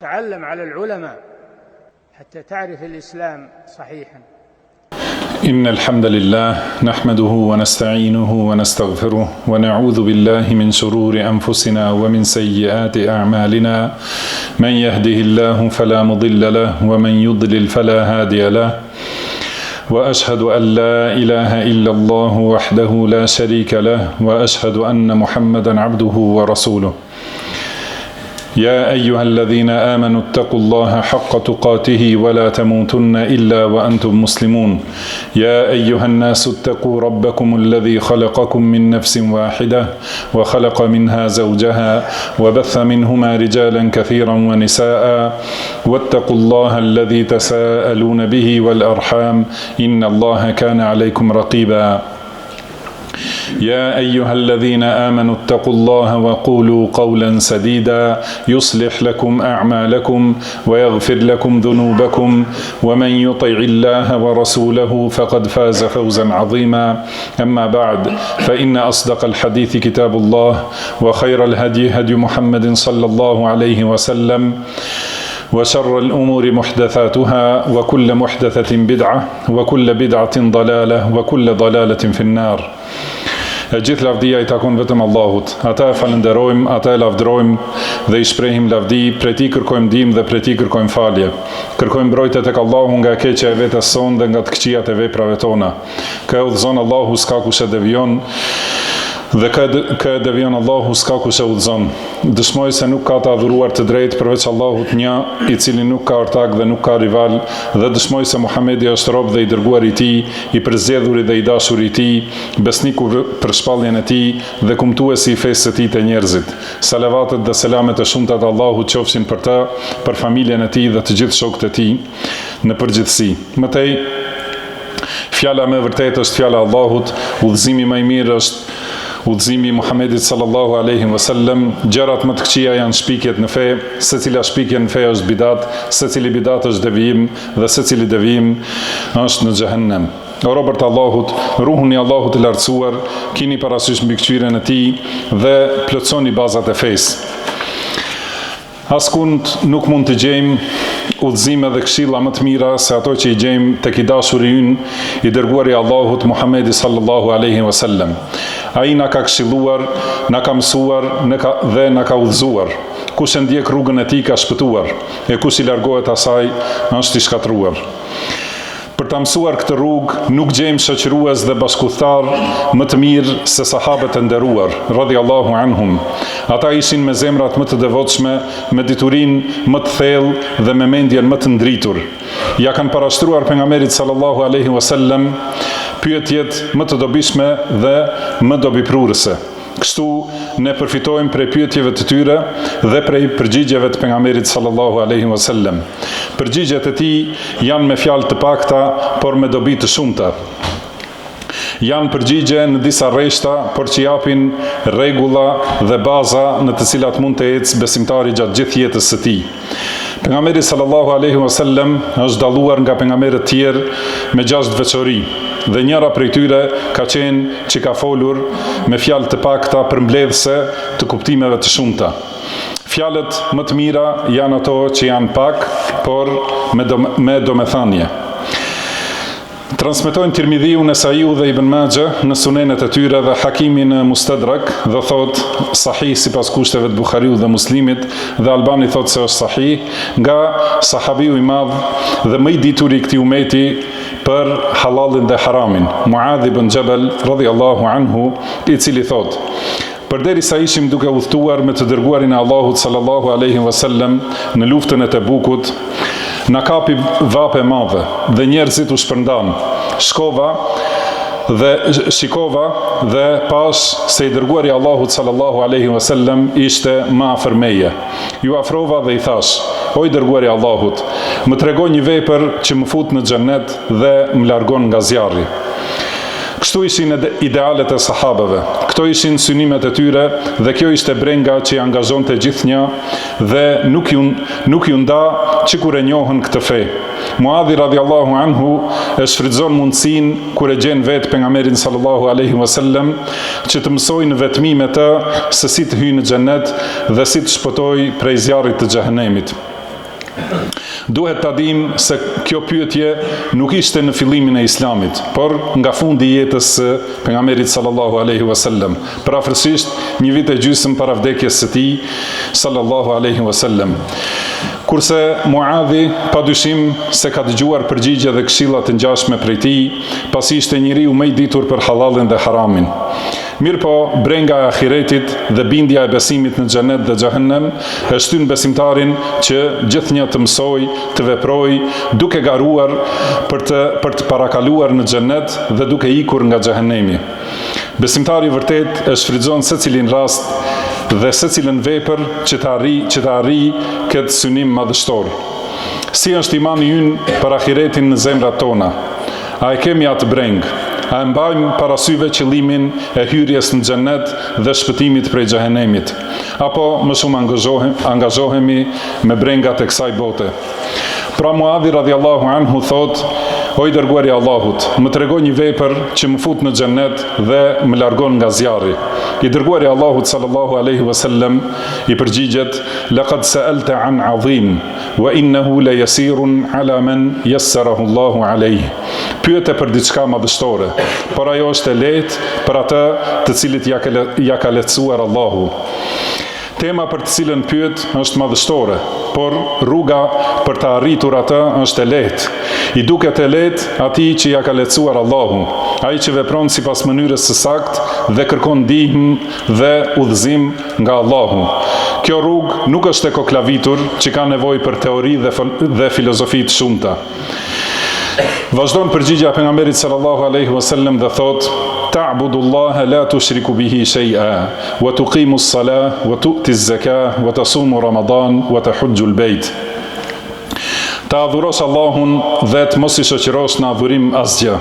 تعلم على العلماء حتى تعرف الإسلام صحيحا. إن الحمد لله نحمده ونستعينه ونستغفره ونعوذ بالله من شرور أنفسنا ومن سيئات أعمالنا من يهده الله فلا مضل له ومن يضلل فلا هادي له وأشهد أن لا إله إلا الله وحده لا شريك له وأشهد أن محمدا عبده ورسوله. يا أيها الذين آمنوا اتقوا الله حق تقاته ولا تموتن إلا وأنتم مسلمون. يا أيها الناس اتقوا ربكم الذي خلقكم من نفس واحدة وخلق منها زوجها وبث منهما رجالا كثيرا ونساء واتقوا الله الذي تساءلون به والأرحام إن الله كان عليكم رقيبا. يا أيها الذين آمنوا اتقوا الله وقولوا قولا سديدا يصلح لكم أعمالكم ويغفر لكم ذنوبكم ومن يطع الله ورسوله فقد فاز فوزا عظيما. أما بعد فإن أصدق الحديث كتاب الله وخير الهدي هدي محمد صلى الله عليه وسلم وشر الأمور محدثاتها وكل محدثة بدعة وكل بدعة ضلالة وكل ضلالة في النار. E gjithë lavdia I takon vetëm Allahut. Ata e falenderojmë, ata e lavdrojmë dhe I shprehim lavdi, prej Tij kërkojmë ndihmë dhe prej Tij kërkojmë falje. Kërkojmë mbrojtje tek Allahu nga e keqja e vetes sonë dhe nga të këqijat e veprave tona. Kë udhëzon Allahu s'ka kush e devion dhe kë devion Allahu s'ka kush e udhëzon. Dëshmoj se nuk ka të adhuruar të drejtë përveç Allahut një, I cili nuk ka ortak dhe nuk ka rival, dhe dëshmoj se Muhamedi është rob dhe I dërguar I Tij, I përzgjedhur dhe I dashur I Tij, besniku për shpalljen e Tij dhe kumtuesi I fesë së Tij te njerëzit. Salavatet dhe selamet e shumta të Allahut qofshin për të, për familjen e Tij dhe të gjithë shokët e Tij në përgjithësi. Mëtej, fjala më e vërtetë është fjala e Allahut, udhëzimi më I mirë është udhëzimi I Muhamedit sallallahu alaihi wasallam. Gjërat më të këqija janë shpikjet në fe, secila shpikje në fe është bidat, secili bidat është devijim dhe secili devijim është në xhehenem. O robërt Allahut, ruhuni Allahut I lartësuar, kini parasysh mbikëqyrjen e Tij dhe plotësoni bazat e fesë. Askund nuk mund të gjejmë udhëzime dhe këshilla më të mira se ato që I gjejmë tek I dashuri ynë, I dërguari I Allahut Muhamedi sallallahu alaihi wasallam. Ai na ka këshilluar, na ka mësuar dhe na ka udhëzuar. Kush e ndjek rrugën e Tij ka shpëtuar, e kush I largohet asaj është I shkatruar. Për ta mësuar këtë rrugë, nuk gjejmë shoqërues dhe bashkëthar më të mirë se sahabët e nderuar, radhiyallahu anhum. Ata ishin me zemrat më të devotshme, me diturinë më të thellë dhe me mendjen më të ndritur. Ja kanë parashtruar pejgamberit sallallahu alaihi wasallam pyetjet më të dobishme dhe më dobiprurëse. Kështu ne përfitojmë prej pyetjeve të tyre dhe prej përgjigjeve të pejgamberit sallallahu alaihi wasallam. Përgjigjet e Tij janë me fjalë të pakta, por me dobi të shumta. Janë përgjigje në disa rreshta, por që japin rregulla dhe baza në të cilat mund të ecë besimtari gjatë gjithë jetës së tij. Pejgamberi sallallahu alaihi wasallam është dalluar nga pejgamberët e tjerë me 6 veçori, dhe njëra prej tyre ka qenë që ka folur me fjalë të pakta përmbledhëse të kuptimeve të shumta. Fjalët më të mira janë ato që janë pak, por me domethënie. Transmetojnë Tirmidhiu, Nesaiu dhe Ibn Majah në sunenet e tyre dhe Hakimi në Mustadrak dhe thot sahih sipas kushteve të Buhariut dhe Muslimit, dhe Albani thot se është sahih nga sahabiu I madh dhe më I ditur I këtij umeti për halalin dhe haramin, Muadh ibn Jabal radhiyallahu anhu, I cili thot: përderisa ishim duke udhëtuar me të dërguarin e Allahut sallallahu alaihi wasallam në luftën e Tebukut, na kapi vape madhe dhe njerëzit u shpërndan. Shikova dhe pash se I dërguari I Allahut sallallahu alaihi wasallam ishte më afër meje. Ju afrova dhe I thash: o I dërguari I Allahut, më tregon një vepër që më fut në xhennet dhe më largon nga zjarri. Kështu ishin idealet e sahabeve, këto ishin synimet e tyre dhe kjo ishte brenga që I angazhonte gjithnjë dhe nuk ju nda që kur e njohën këtë fe. Muadhi radhiyallahu anhu e shfrytëzon mundësinë kur e gjen vetë pejgamberin sallallahu alaihi wasallam që të mësojë në vetmi me të se si të hyjë në xhennet dhe si të shpëtojë prej zjarrit të xhehenemit. Duhet ta dim se kjo pyetje nuk ishte në fillimin e Islamit, por nga fundi i jetës së pejgamberit sallallahu alaihi wasallam, parafërsisht një vit e gjysmë para vdekjes së tij sallallahu alaihi wasallam. Kurse Muadhi padyshim se ka dëgjuar përgjigje dhe këshilla të ngjashme prej tij, pasi ishte njeriu më i ditur për halalin dhe haramin. Mirë po, brenga e ahiretit dhe bindja e besimit në xhenet dhe xhehenem e shtyn besimtarin që gjithnjë të mësoj, të veproj, duke garuar për të parakaluar në xhenet dhe duke ikur nga xhehenemi. Besimtari vërtet e shfrytëzon secilin rast dhe secilën vepër që të arrijë këtë synim madhështor. Si është imani ynë për ahiretin në zemrat tona? A e kemi atë breng? A e mbajmë parasyve qëllimin e hyrjes në xhenet dhe shpëtimit prej xhehenemit? Apo më shumë angazhohemi me brengat e kësaj bote? Pra Muadhi radhiyallahu anhu thot: O i dërguari i Allahut, më tregoj një vepër që më fut në xhenet dhe më largon nga zjarri. I dërguari i Allahut sallallahu alaihi wasallam i përgjigjet: Laqad sa'alta an 'azim wa innahu la yasirun 'ala man yassarahu Allahu alayhi. Pyete për diçka madhështore, por ajo është e lehtë për atë të cilit ja ka lehtësuar Allahu. Tema për të cilën pyet është madhështore, por rruga për të arritur atë është e lehtë. I duket e lehtë atij që ja ka lehtësuar Allahu, ai që vepron sipas mënyrës së saktë dhe kërkon ndihmë dhe udhëzim nga Allahu. Kjo rrugë nuk është e koklavitur që ka nevojë për teori dhe filozofi të shumta. Vazhdon përgjigja e pejgamberit sallallahu alaihi wasallam dhe thot: Ta'budullaha la tushriku bihi shay'a wa tuqimu as-salah wa tu'ti az-zakah wa tasumu Ramadan wa tahujju al-bayt. Ta adhurosh Allahun dhe të mos i shoqërosh në adhurim asgjë.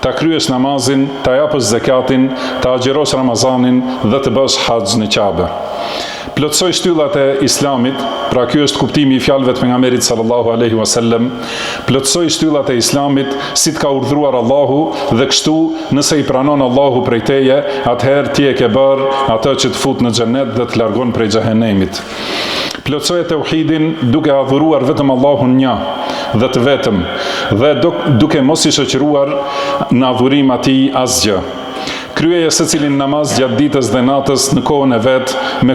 Ta kryesh namazin, ta japësh zakatin, ta agjerosh Ramazanin dhe të bësh haxh në Kabe. Plotësoj shtyllat e Islamit, pra ky është kuptimi i fjalëve të pejgamberit sallallahu alaihi wasallam. Plotësoj shtyllat e Islamit si të ka urdhëruar Allahu dhe kështu nëse i pranon Allahu prej teje, atëherë ti e ke bërë atë që të fut në xhenet dhe të largon prej xhehenemit. Plotësoj tauhidin duke adhuruar vetëm Allahun një dhe të vetëm, dhe duke mos i shoqëruar në adhurim atij asgjë. Kryeje secilin namaz gjatë ditës dhe natës në kohën e vet me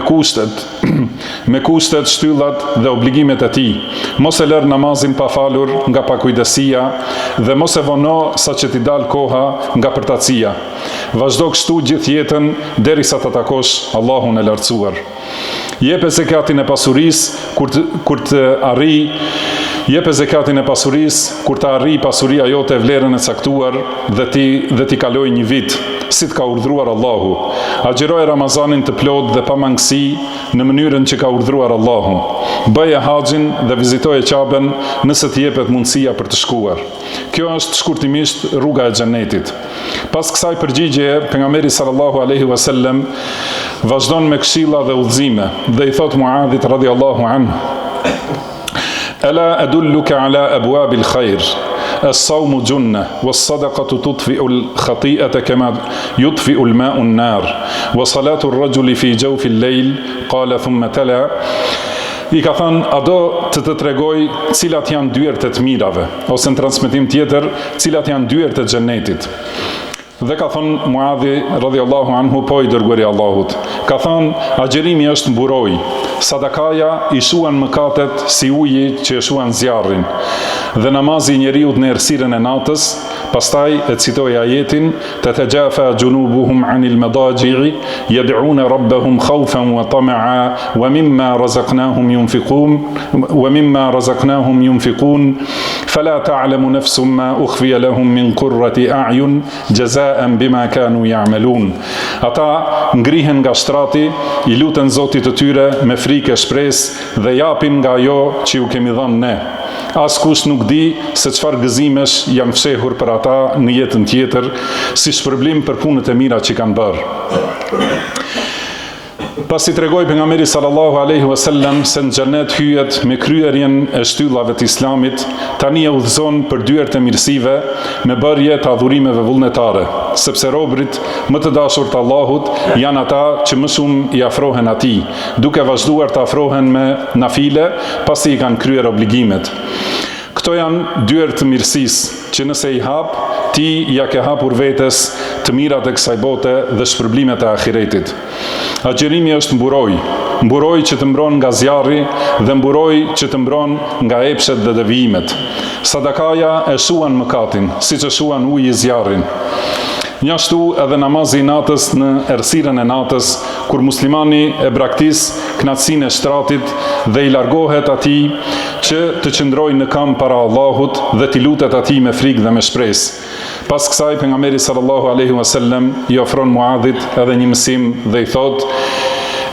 kushtet, shtyllat dhe obligimet e tij. Mos e lër namazin pa falur nga pakujdesia dhe mos e vono saqë ti dal koha nga përtatësia. Vazhdo kështu gjithë jetën derisa të takosh Allahun e lartësuar. Jepe zakatin e pasurisë kur të arrijë pasuria jote vlerën e caktuar dhe ti kaloj një vit, si të ka urdhruar Allahu. Agjeroje Ramazanin të plot dhe pa mangësi në mënyrën që ka urdhruar Allahu. Bëje haxhin dhe vizitoje Kaben nëse të jepet mundësia për të shkuar. Kjo është shkurtimisht rruga e xhenetit. Pas kësaj përgjigjeje, pejgamberi sallallahu alaihi wasallam vazhdon me këshilla dhe udhëzime dhe i thot Muadhit radhiyallahu anhu: Ala adulluka ala abwabil khair. الصوم جنة والصدقة تطفئ الخطيئة كما يطفئ الماء النار وصلاة الرجل في جوف الليل قال ثم تلا. I ka thënë, a do të tregoj cilat janë dyert e të mirave, ose në transmetim tjetër, cilat janë dyert e xhenetit. Dhe ka thënë Muadhi radhiyallahu anhu: po i dërguari i Allahut. Ka thënë, agjerimi është mburoj, sadakaja i shuan mëkatet si uji që e shuan zjarrin, dhe namazi i njeriut në errësirën e natës. Pastaj e citoi ajetin: tatajafa junubuhum anil madaji'i yad'una rabbahum khawfan wa tama'a wa mimma razaqnahum yunfiqun fala ta'lamu nafsun ma ukhfiya lahum min qurrati a'yun jazaan bima kanu ya'malun. Ata ngrihen nga shtrati, i luten Zotit të tyre me frikë e shpresë dhe japin nga ajo që ju kemi dhënë ne. Askush nuk di se çfarë gëzimesh janë fshehur për ata në jetën tjetër, si shpërblim për punët e mira që kanë bërë. Pasi tregoi pejgamberi sallallahu alaihi wasallam se në xhenet hyjet me kryerjen e shtyllave të islamit, tani e udhëzon për dyert e mirësive me bërje të adhurimeve vullnetare, sepse robërit më të dashur të Allahut janë ata që më shumë i afrohen atij, duke vazhduar të afrohen me nafile pasi i kanë kryer obligimet. Këto janë dyert të mirësisë që nëse i hap, ti ja ke hapur vetes të mirat e kësaj bote dhe shpërblimet e ahiretit. Agjerimi është mburoj që të mbron nga zjarri dhe mburoj që të mbron nga epshet dhe devijimet. Sadakaja e shuan mëkatin, siç e shuan uji zjarrin. Njashtu edhe namazi i natës në errësirën e natës, kur muslimani e braktis kënaqësinë e shtratit dhe i largohet atij që të qëndrojë në kam para Allahut dhe t'i lutet atij me frikë dhe me shpresë. Pas kësaj pejgamberi sallallahu alaihi wasallam i ofron Muadhit edhe një mësim dhe i thot: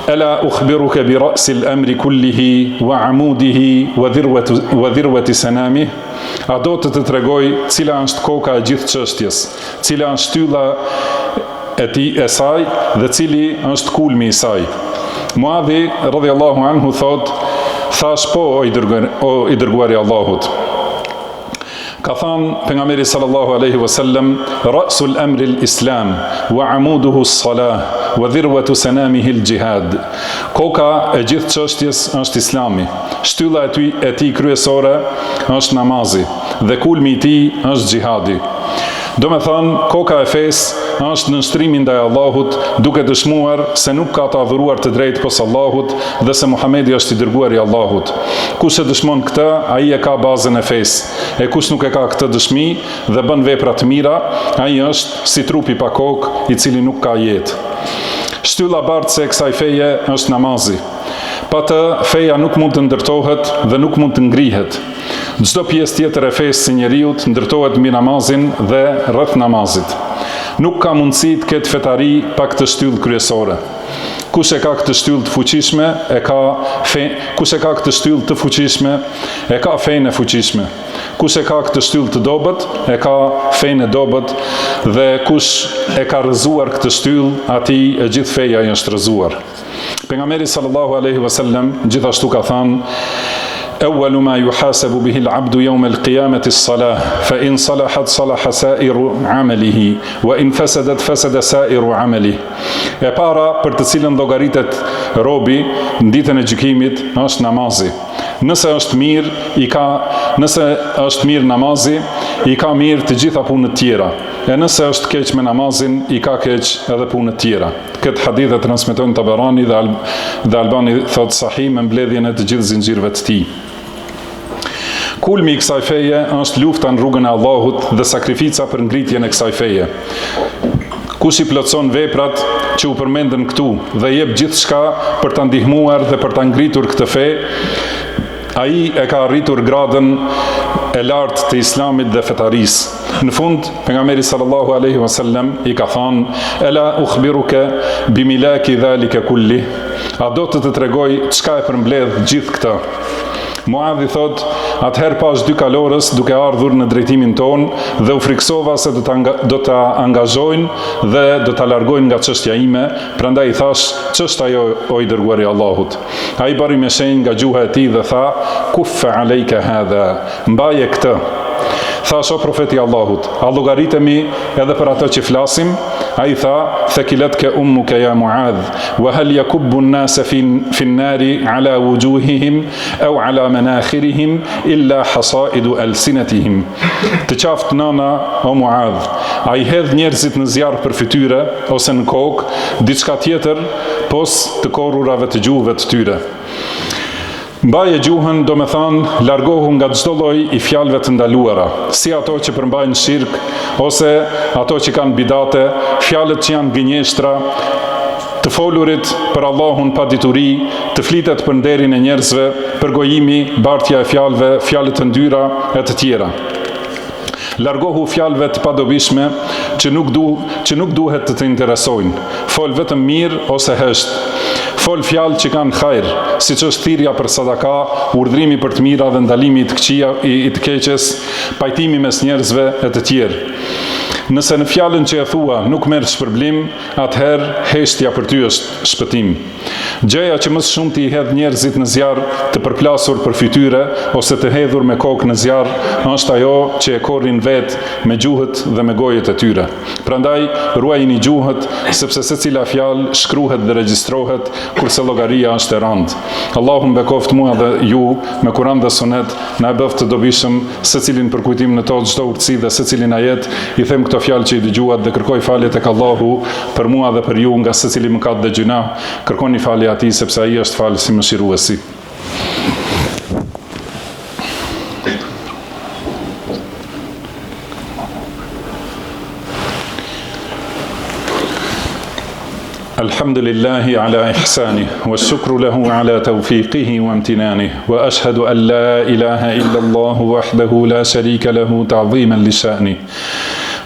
Ela ukhbiruka bi ra'sil amri kullihi wa amudihi wa dhirwati sanamih. A do të tregoj cila është koka e gjithë çështjes, cila është shtylla e saj dhe cili është kulmi i saj. Muadhi radhiyallahu anhu thot: Thash po o i dërguari i Allahut. Ka thënë pejgamberi sallallahu alaihi wasallam: Ra'sul amri al-islam wa amuduhu as-salah wa dhirwatu sanamihi al-jihad. Koka e gjithë çështjes është Islami. Shtylla e tij kryesore është namazi dhe kulmi i tij është xhihadi. Do me thënë, koka e fesë është në nështrimin ndaj Allahut, duke dëshmuar se nuk ka të adhuruar të drejtë pos Allahut dhe se Muhamedi është i dërguari i Allahut. Kush e dëshmon këtë, ai e ka bazën e fesë. E kush nuk e ka këtë dëshmi dhe bën vepra të mira, ai është si trupi pa kokë i cili nuk ka jetë. Shtylla bartëse e kësaj feje është namazi. Pa të, feja nuk mund të ndërtohet dhe nuk mund të ngrihet. Çdo pjesë tjetër e fesë së njeriut ndërtohet mbi namazin dhe rreth namazit. Nuk ka mundësi të ketë fetari pa këtë shtyllë kryesore. Kush e ka këtë shtyllë të fuqishme, kush e ka këtë shtyllë të fuqishme, e ka fenë e fuqishme. Kush e ka këtë shtyllë të dobët, e ka fenë e dobët, dhe kush e ka rrëzuar këtë shtyllë, atij e gjithë feja i është rrëzuar. Pejgamberi sallallahu alaihi wasallam gjithashtu ka thënë: أول ما يحاسب به العبد يوم القيامة الصلاة فإن صلحت صلح سائر عمله وإن فسدت فسد سائر عمله. E para për të cilën llogaritet robi në ditën e gjykimit është namazi. Nëse është mirë namazi, i ka mirë të gjitha punët tjera. E nëse është keq me namazin, i ka keq edhe punët tjera. Këtë hadith e transmeton Tabarani dhe Albani thot sahih me mbledhjen e të gjithë zinxhirëve të tij. Kulmi i kësaj feje është lufta në rrugën e Allahut dhe sakrifica për ngritjen e kësaj feje. Kush i plotson veprat që u përmendën këtu dhe jep gjithçka për ta ndihmuar dhe për ta ngritur këtë fe, ai e ka arritur gradën e lartë të Islamit dhe fetarisë. Në fund, pejgamberi sallallahu alaihi wasallam i ka thënë: Ela ukhbiruka bimilaki dhalika kulli. A do të tregoj çka e përmbledh gjithë këtë? Muadhi thot: atëherë pas 2 kalorës duke ardhur në drejtimin ton dhe u friksova se do ta angazhojnë dhe do ta largojnë nga çështja ime, prandaj i thash: ç'është ajo o i dërguari i Allahut? Ai bari me shenjë nga gjuha e tij dhe tha: kuffa alejka hadha, mbaje këtë. Thash: o profeti i Allahut, a llogaritemi edhe për ato që flasim? Ai tha: thakilatka ummuka ya Muadh, wa hal yakubbu an-nasa fi an-nari ala wujuhihim aw ala manakhirihim illa hasaidu alsinatihim. Të qaftë nana o Muadh, a i hedh njerëzit në zjarr për fytyre ose në kokë diçka tjetër pos të korrurave të gjuhëve të tyre. Mbaje gjuhën do me thanë largohu nga çdo lloj i fjalëve të ndaluara, si ato që përmbajnë shirk, ose ato që kanë bidate, fjalët që janë gënjeshtra, të folurit për Allahun pa dituri, të flitet për nderin e njerëzve, përgojimi, bartja e fjalëve, fjalët të ndyra e të tjera. Largohu fjalëve të padobishme që nuk duhet të interesojnë. Fol vetëm mirë ose hesht. Fol fjalë që kanë hajër, siç është thirrja për sadaka, urdhrimi për të mira dhe ndalimi i të keqes, pajtimi mes njerëzve e të tjerë. Nëse në fjalën që e thua nuk merr shpërblim, atëherë heshtja për ty është shpëtim. Gjëja që më shumë t'i hedh njerëzit në zjarr, të përplasur për fytyre ose të hedhur me kokë në zjarr, është ajo që e korrin vetë me gjuhët dhe me gojet e tyre. Prandaj ruajini gjuhët, sepse secila fjalë shkruhet dhe regjistrohet, kurse llogaria është e rëndë. Allahu mbekoft mua dhe ju me Kur'an dhe Sunet, na e bëft të dobishëm secilin për kujtim në to çdo urtësi dhe secilin ajet. I them këto fjalë që i dëgjuat dhe kërkoj falje tek Allahu për mua dhe për ju nga secili mëkat dhe gjuna. Kërkoni falje atij sepse ai është falës i mëshiruesi. Alhamdulillahi ala ihsanih, wa shukru lahu ala tawfiqihi wa amtinanihi, wa ashhadu an la ilaha illa Allahu wahdahu la sharika lahu ta'dhiman li sha'nih.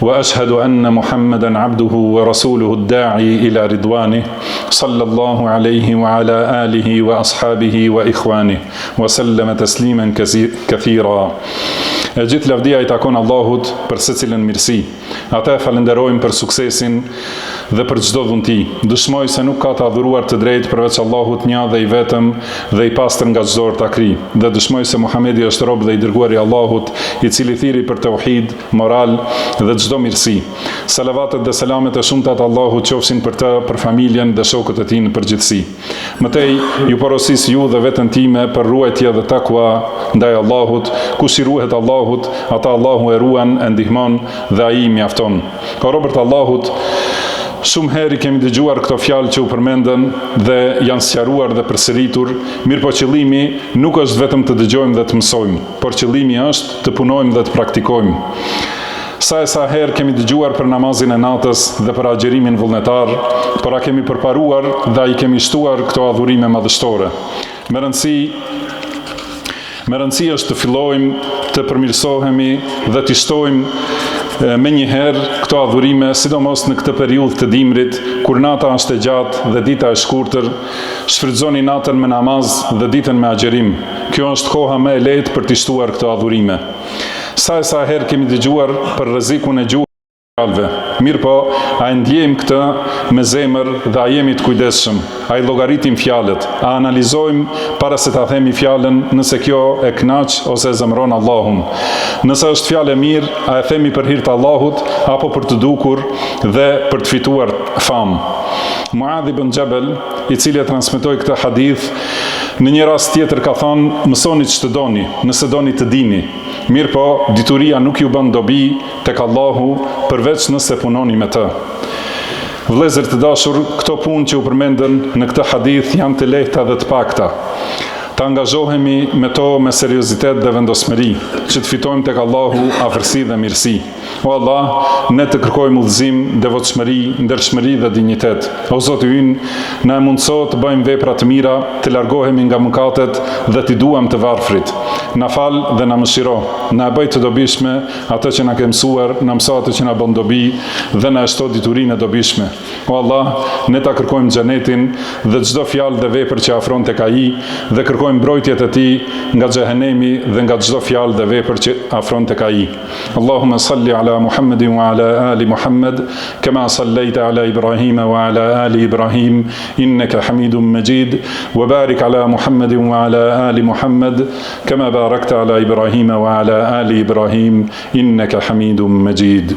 وأشهد أن محمدا عبده ورسوله الداعي إلى رضوانه صلى الله عليه وعلى آله وأصحابه وإخوانه وسلم تسليما كثيرا. Gjithë lavdia I takon Allahut për secilën mirësi. Ata e falenderojmë për suksesin dhe për çdo dhunti. Dëshmoj se nuk ka të adhuruar të drejtë përveç Allahut një dhe I vetëm dhe I pastër nga çdo ortakri. Dhe dëshmoj se Muhamedi është rob dhe I dërguari I Allahut, I cili thiri për tauhid, moral dhe çdo mirësi. Salavatet dhe selamet e shumta të Allahut qofshin për të, për familjen dhe shokët e tij në përgjithësi. Mëtej ju porosis ju dhe veten time për ruajtje dhe takwa ndaj Allahut, kush I ruhet Allahut, ata Allahu e ruan, e ndihmon dhe ai I mjafton. O robërt Allahut, shumë herë kemi dëgjuar këto fjalë që u përmendën dhe janë sqaruar dhe përsëritur, mirë po qëllimi nuk është vetëm të dëgjojmë dhe të mësojmë, por qëllimi është të punojmë dhe të praktikojmë. Sa e sa herë kemi dëgjuar për namazin e natës dhe për agjerimin vullnetar, por a kemi përparuar dhe a I kemi shtuar këto adhurime madhështore. Me rëndësi është të fillojmë, të përmirësohemi dhe të shtojmë me njëherë këto adhurime, sidomos në këtë periudhë të dimrit, kur nata është e gjatë dhe dita e shkurtër, shfrytëzoni natën me namaz dhe ditën me agjerim. Kjo është koha më e lehtë për të shtuar këto adhurime. Sa e sa herë kemi dëgjuar për rrezikun e gjuhës. Mirë po, a e ndjejmë këtë me zemër dhe a jemi të kujdesshëm, a I llogaritim fjalët, a analizojmë para se ta themi fjalën nëse kjo e kënaq ose e zemron Allahun. Nëse është fjalë e mirë, a e themi për hir të Allahut apo për të dukur dhe për të fituar famë. Muadh ibn Jabal, I cili e transmetoi këtë hadith, në një rast tjetër ka thonë: mësoni ç'të doni, nëse doni të dini. Mirë po, dituria nuk ju bën dobi tek Allahu, përveç nëse punoni me të. Vëllezër të dashur, këto punë që u përmendën në këtë hadith janë të lehta dhe të pakta. Të angazhohemi me to me seriozitet dhe vendosmëri, që të fitojmë tek Allahu afërsi dhe mirësi. O Allah, ne të kërkojmë udhëzim, devotshmëri, ndershmëri dhe dinjitet. O Zoti ynë, na e mundëso të bëjmë vepra të mira, të largohemi nga mëkatet dhe t'i duam të varfrit. Na fal dhe na mëshiro, na e bëj të dobishme atë që na ke mësuar, na mëso atë që na bën dobi dhe na shto diturinë e dobishme. O Allah, ne ta kërkojmë xhenetin dhe çdo fjalë dhe vepër që afron tek ai dhe kërkojmë mbrojtjet e tij nga xhehenemi dhe nga çdo fjalë dhe vepër që afron tek ai. Allahumma salli ala Muhammedin wa ala ali Muhammed, kama sallaita ala Ibrahim wa ala ali Ibrahim, innaka Hamidum Majid, wa barik ala Muhammedin wa ala ali Muhammed, kama barakta ala Ibrahim wa ala ali Ibrahim, innaka Hamidum Majid.